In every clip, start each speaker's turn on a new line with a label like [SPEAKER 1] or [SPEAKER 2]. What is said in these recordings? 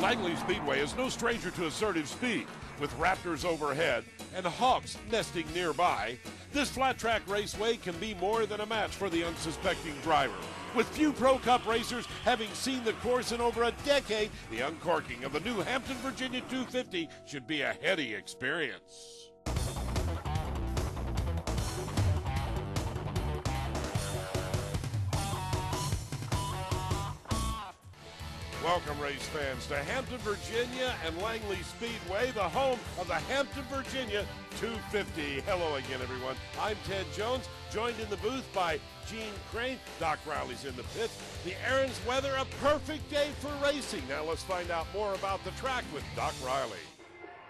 [SPEAKER 1] Langley Speedway is no stranger to assertive speed. With raptors overhead and hawks nesting nearby, this flat track raceway can be more than a match for the unsuspecting driver. With few Pro Cup racers having seen the course in over a decade, the uncorking of the new Hampton, Virginia 250 should be a heady experience. Welcome, race fans, to Hampton, Virginia and Langley Speedway, the home of the Hampton, Virginia 250. Hello again, everyone. I'm Ted Jones, joined in the booth by Gene Crane. Doc Riley's in the pits. The Aaron's weather, a perfect day for racing. Now let's find out more about the track with Doc Riley.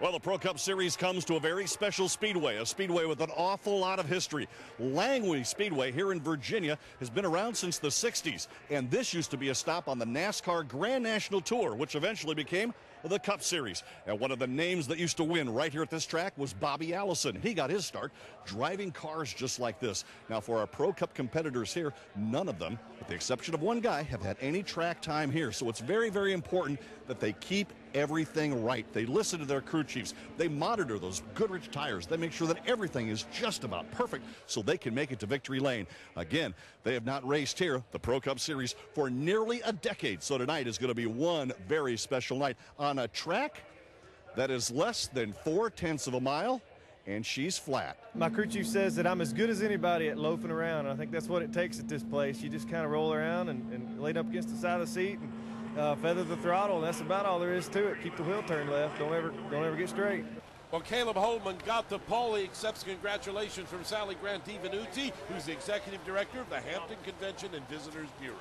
[SPEAKER 2] Well, the Pro Cup Series comes to a very special speedway, a speedway with an awful lot of history. Langley Speedway here in Virginia has been around since the 60s, and this used to be a stop on the NASCAR Grand National Tour, which eventually became the Cup Series. And one of the names that used to win right here at this track was Bobby Allison. He got his start driving cars just like this. Now, for our Pro Cup competitors here, none of them, with the exception of one guy, have had any track time here. So it's very, very important that they keep everything right. They listen to their crew chiefs. They monitor those Goodrich tires. They make sure that everything is just about perfect so they can make it to victory lane. Again, they have not raced here, the Pro Cup Series, for nearly a decade. So tonight is going to be one very special night on a track that is less than 4/10 of a mile, and she's flat.
[SPEAKER 3] My crew chief says that I'm as good as anybody at loafing around. I think that's what it takes at this place. You just kind of roll around and lay up against the side of the seat and feather the throttle, and that's about all there is to it. Keep the wheel turned left. Don't ever get straight.
[SPEAKER 1] Well, Caleb Holman got the pole. He accepts congratulations from Sally Grant DiVenuti, who's the executive director of the Hampton Convention and Visitors Bureau.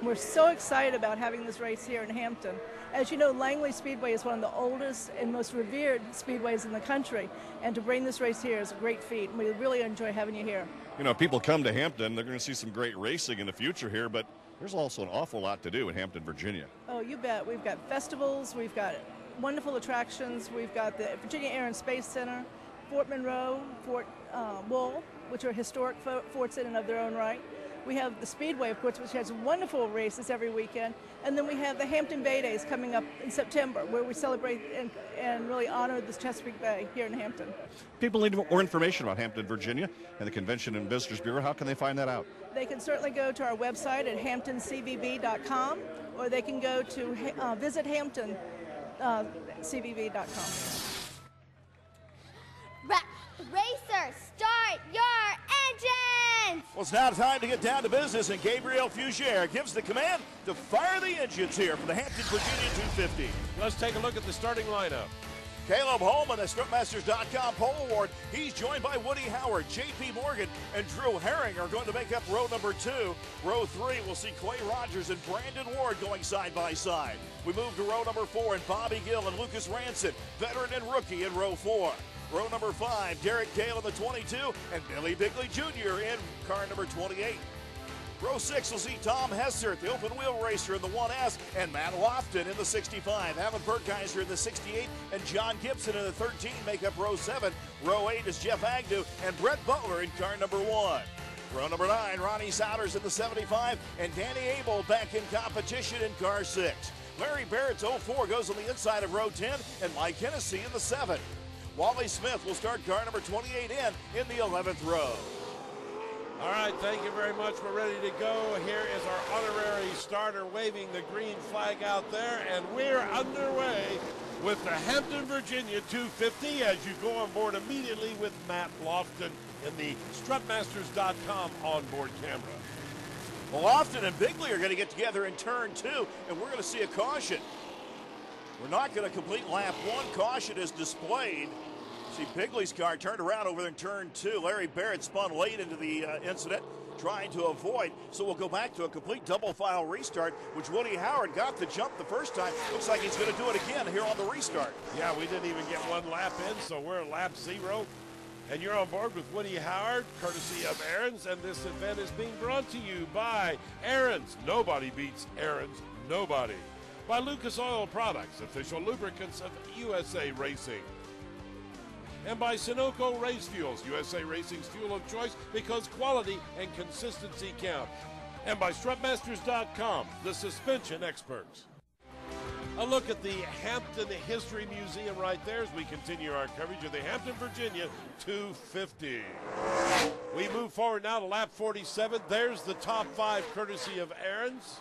[SPEAKER 4] We're so excited about having this race here in Hampton. As you know, Langley Speedway is one of the oldest and most revered speedways in the country, and to bring this race here is a great feat, and we really enjoy having you here.
[SPEAKER 2] You know, people come to Hampton, they're going to see some great racing in the future here, but there's also an awful lot to do in Hampton, Virginia.
[SPEAKER 4] Oh, you bet. We've got festivals, we've got wonderful attractions, we've got the Virginia Air and Space Center, Fort Monroe, Fort Wool, which are historic forts in and of their own right. We have the Speedway, of course, which has wonderful races every weekend. And then we have the Hampton Bay Days coming up in September, where we celebrate and really honor the Chesapeake Bay here in Hampton.
[SPEAKER 2] People need more information about Hampton, Virginia and the Convention and Visitors Bureau. How can they find that out?
[SPEAKER 4] They can certainly go to our website at hamptoncvb.com, or they can go to visit hamptoncvb.com.
[SPEAKER 5] Racers, start your engines!
[SPEAKER 6] Well, it's now time to get down to business, and Gabriel Fugere gives the command to fire the engines here for the Hampton, Virginia 250.
[SPEAKER 1] Let's take a look at the starting lineup.
[SPEAKER 6] Caleb Holman, the StripMasters.com pole award. He's joined by Woody Howard, J.P. Morgan, and Drew Herring are going to make up row number 2. Row 3 will see Clay Rogers and Brandon Ward going side by side. We move to row number 4 and Bobby Gill and Lucas Ranson, veteran and rookie in row 4. Row number 5, Derek Gale in the 22, and Billy Bigley Jr. in car number 28. Row 6 will see Tom Hessert, the open wheel racer in the 1S, and Matt Lofton in the 65. Alan Bergkeiser in the 68, and John Gibson in the 13 make up row 7. Row 8 is Jeff Agnew and Brett Butler in car number 1. Row number 9, Ronnie Souders in the 75, and Danny Abel back in competition in car 6. Larry Barrett's 04 goes on the inside of row 10, and Mike Hennessy in the 7. Wally Smith will start car number 28 in the 11th row.
[SPEAKER 1] All right, thank you very much. We're ready to go. Here is our honorary starter waving the green flag out there, and we're underway with the Hampton, Virginia 250 as you go on board immediately with Matt Lofton in the StrutMasters.com onboard camera.
[SPEAKER 6] Well, Lofton and Bigley are going to get together in turn 2, and we're going to see a caution. We're not going to complete lap 1. Caution is displayed. See Bigley's car turned around over there in turn 2. Larry Barrett spun late into the incident, trying to avoid. So we'll go back to a complete double file restart, which Woody Howard got the jump the first time. Looks like he's going to do it again here on the restart.
[SPEAKER 1] Yeah, we didn't even get one lap in, so we're at lap 0. And you're on board with Woody Howard, courtesy of Aaron's, and this event is being brought to you by Aaron's. Nobody beats Aaron's, nobody. By Lucas Oil Products, official lubricants of USA Racing. And by Sunoco Race Fuels, USA Racing's fuel of choice because quality and consistency count. And by StrutMasters.com, the suspension experts. A look at the Hampton History Museum right there as we continue our coverage of the Hampton Virginia 250. We move forward now to lap 47. There's the top 5 courtesy of Aaron's.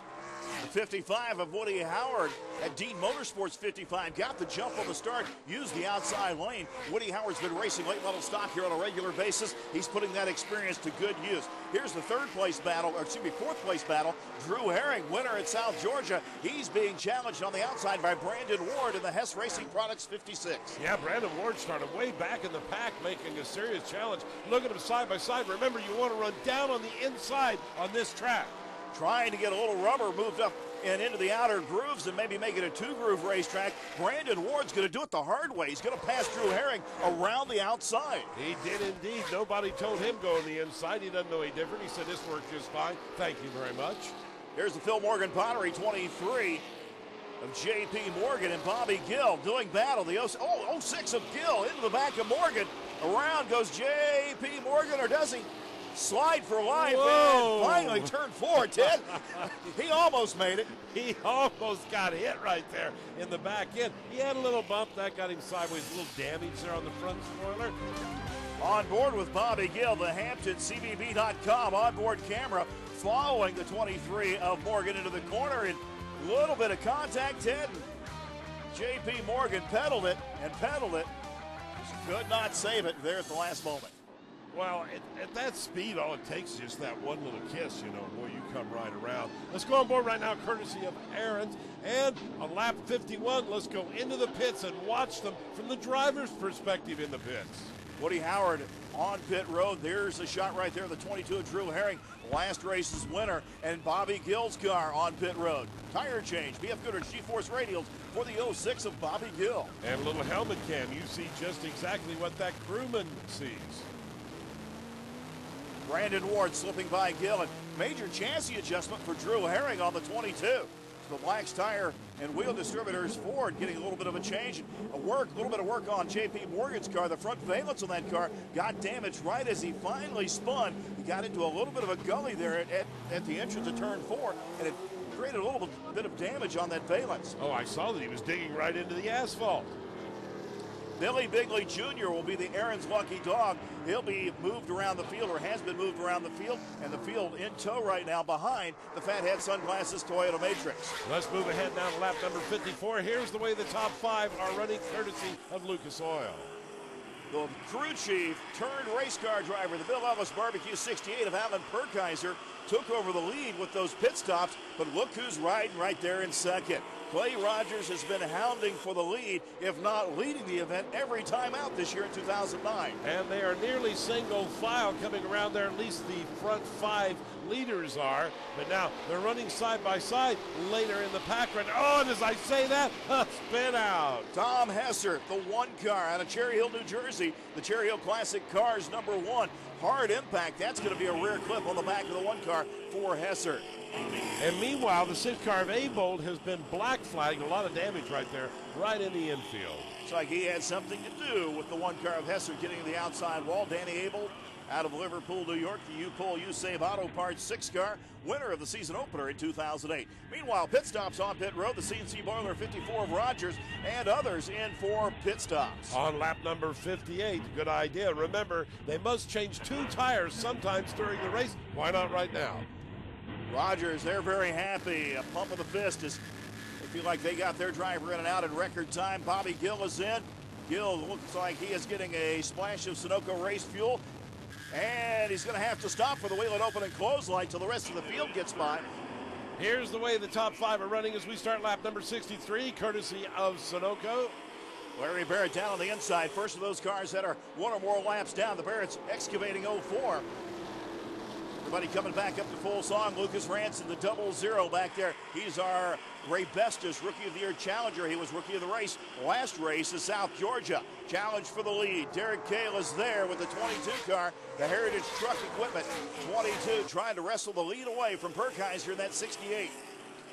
[SPEAKER 6] The 55 of Woody Howard at Dean Motorsports 55 got the jump on the start, used the outside lane. Woody Howard's been racing late model stock here on a regular basis. He's putting that experience to good use. Here's the fourth place battle. Drew Herring, winner at South Georgia. He's being challenged on the outside by Brandon Ward in the Hess Racing Products 56.
[SPEAKER 1] Yeah, Brandon Ward started way back in the pack, making a serious challenge. Look at them side by side. Remember, you want to run down on the inside on this track.
[SPEAKER 6] Trying to get a little rubber moved up and into the outer grooves and maybe make it a 2-groove racetrack. Brandon Ward's going to do it the hard way. He's going to pass Drew Herring around the outside.
[SPEAKER 1] He did indeed. Nobody told him go on the inside. He doesn't know any different. He said this worked just fine. Thank you very much.
[SPEAKER 6] Here's the Phil Morgan Pottery 23 of J.P. Morgan and Bobby Gill doing battle. The 06 of Gill into the back of Morgan. Around goes J.P. Morgan, or does he? Slide for life.
[SPEAKER 1] Whoa.
[SPEAKER 6] And finally turn 4, Ted. He almost made it.
[SPEAKER 1] He almost got hit right there in the back end. He had a little bump. That got him sideways. A little damage there on the front spoiler.
[SPEAKER 6] On board with Bobby Gill, the Hampton CBB.com onboard camera following the 23 of Morgan into the corner. And a little bit of contact, Ted. J.P. Morgan pedaled it. Just could not save it there at the last moment.
[SPEAKER 1] Well, at that speed, all it takes is just that one little kiss, you know. Boy, you come right around. Let's go on board right now, courtesy of Aaron's. And on lap 51, let's go into the pits and watch them from the driver's perspective in the pits.
[SPEAKER 6] Woody Howard on pit road. There's a shot right there, the 22 of Drew Herring, last race's winner, and Bobby Gill's car on pit road. Tire change, BF Goodrich G-Force radials for the 06 of Bobby Gill.
[SPEAKER 1] And a little helmet cam. You see just exactly what that crewman sees.
[SPEAKER 6] Brandon Ward slipping by Gill, and major chassis adjustment for Drew Herring on the 22. So the Black's Tire and Wheel Distributors Ford getting a little bit of a change. A little bit of work on J.P. Morgan's car. The front valence on that car got damaged right as he finally spun. He got into a little bit of a gully there at the entrance of turn 4, and it created a little bit of damage on that valence.
[SPEAKER 1] Oh, I saw that he was digging right into the asphalt.
[SPEAKER 6] Billy Bigley Jr. will be the Aaron's lucky dog. He'll be moved around the field, or has been moved around the field, and the field in tow right now behind the Fathead Sunglasses Toyota Matrix.
[SPEAKER 1] Let's move ahead now to lap number 54. Here's the way the top 5 are running, courtesy of Lucas Oil.
[SPEAKER 6] The crew chief turned race car driver, the Bill Ellis Barbecue 68 of Alan Perkeiser, took over the lead with those pit stops, but look who's riding right there in second. Clay Rogers has been hounding for the lead, if not leading the event every time out this year in 2009.
[SPEAKER 1] And they are nearly single file coming around there, at least the front 5 leaders are. But now they're running side by side later in the pack run. Oh, and as I say that, a spin out.
[SPEAKER 6] Tom Hesser, the 1 car out of Cherry Hill, New Jersey. The Cherry Hill Classic Cars #1. Hard impact. That's going to be a rear clip on the back of the 1 car for Hesser.
[SPEAKER 1] And meanwhile, the 6 car of Abold has been black flagged. A lot of damage right there, right in the infield.
[SPEAKER 6] Looks like he had something to do with the 1 car of Hesser getting to the outside wall. Danny Abold out of Liverpool, New York, the U-Pole U-Save Auto Parts 6 car, winner of the season opener in 2008. Meanwhile, pit stops on pit road, the CNC Boiler 54 of Rogers and others in for pit stops.
[SPEAKER 1] On lap number 58, good idea. Remember, they must change 2 tires sometimes during the race. Why not right now?
[SPEAKER 6] Rogers, they're very happy. A pump of the fist as they feel like they got their driver in and out in record time. Bobby Gill is in. Gill looks like he is getting a splash of Sunoco race fuel. And he's going to have to stop for the wheel and open and close light till the rest of the field gets by.
[SPEAKER 1] Here's the way the top 5 are running as we start lap number 63, courtesy of Sunoco.
[SPEAKER 6] Larry Barrett down on the inside. First of those cars that are 1 or more laps down. The Barrett's excavating 04. Everybody coming back up to full song. Lucas Ranson, the 00 back there. He's our Ray Bestis Rookie of the Year challenger. He was Rookie of the Race last race in South Georgia. Challenge for the lead. Derek Cale is there with the 22 car, the Heritage Truck Equipment 22, trying to wrestle the lead away from Perkeiser in that 68.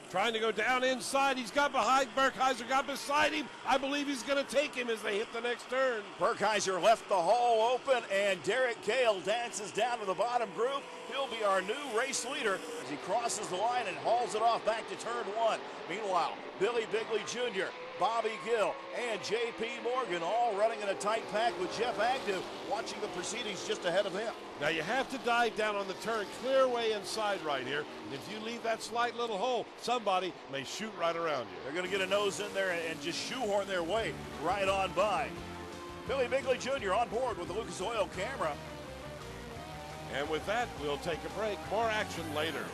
[SPEAKER 1] Trying to go down inside. He's got behind. Berkheiser got beside him. I believe he's going to take him as they hit the next turn.
[SPEAKER 6] Berkheiser left the hole open, and Derek Gale dances down to the bottom groove. He'll be our new race leader as he crosses the line and hauls it off back to turn 1. Meanwhile, Billy Bigley Jr., Bobby Gill, and J.P. Morgan all running in a tight pack with Jeff Agnew watching the proceedings just ahead of him.
[SPEAKER 1] Now you have to dive down on the turn, clear way inside right here. And if you leave that slight little hole, somebody may shoot right around you.
[SPEAKER 6] They're going to get a nose in there and just shoehorn their way right on by. Billy Bigley Jr. on board with the Lucas Oil camera.
[SPEAKER 1] And with that, we'll take a break. More action later.